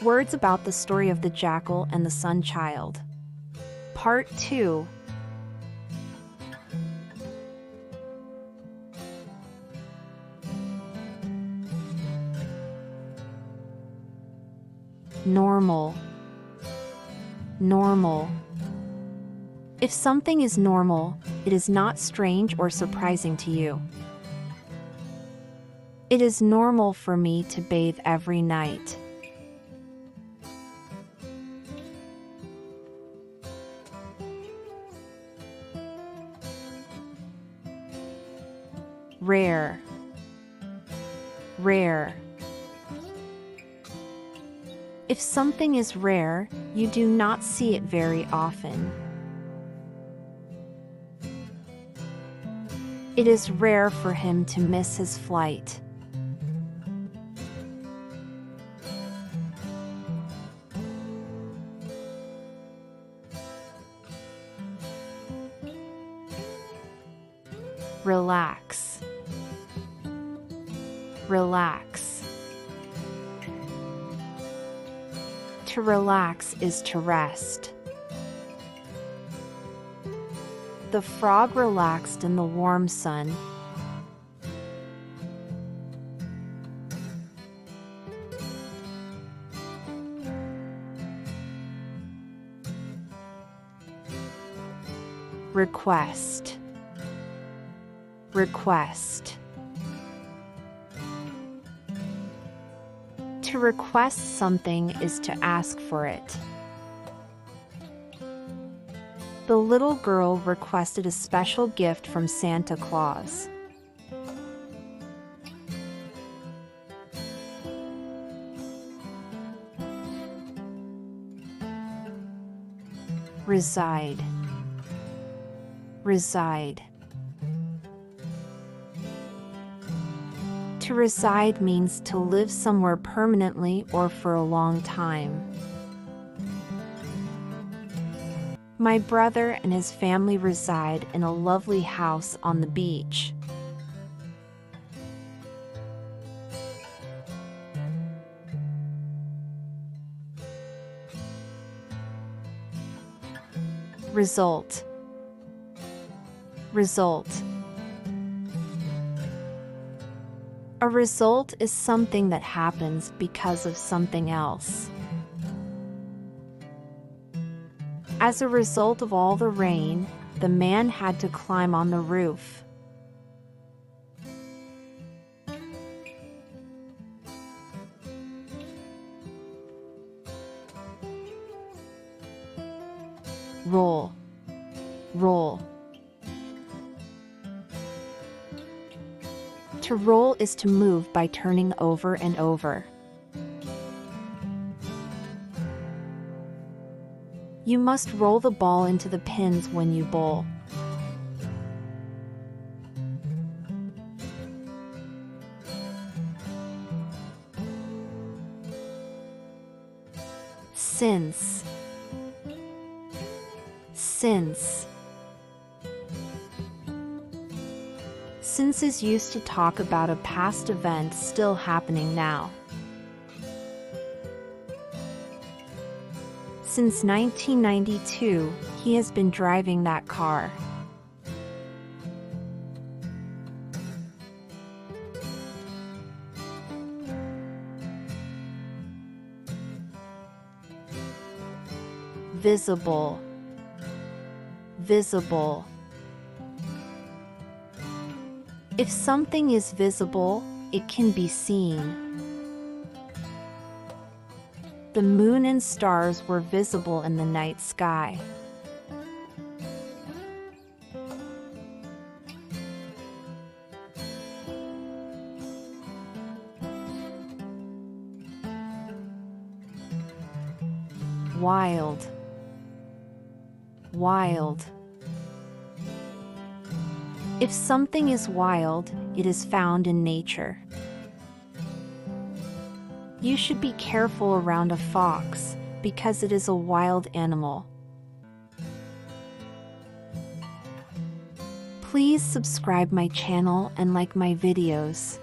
Words about the story of the Jackal and the Sun Child. Part 2. Normal. Normal. If something is normal, it is not strange or surprising to you. It is normal for me to bathe every night. Rare. Rare. If something is rare, you do not see it very often. It is rare for him to miss his flight. Relax. Relax. To relax is to rest. The frog relaxed in the warm sun. Request. Request. To request something is to ask for it. The little girl requested a special gift from Santa Claus. Reside. Reside. To reside means to live somewhere permanently or for a long time. My brother and his family reside in a lovely house on the beach. Result. Result. A result is something that happens because of something else. As a result of all the rain, the man had to climb on the roof. Roll. Roll. To roll is to move by turning over and over. You must roll the ball into the pins when you bowl. Since. Since. Since is used to talk about a past event still happening now. Since 1992, he has been driving that car. Visible. Visible. If something is visible, it can be seen. The moon and stars were visible in the night sky. Wild. Wild. If something is wild, it is found in nature. You should be careful around a fox, because it is a wild animal. Please subscribe my channel and like my videos.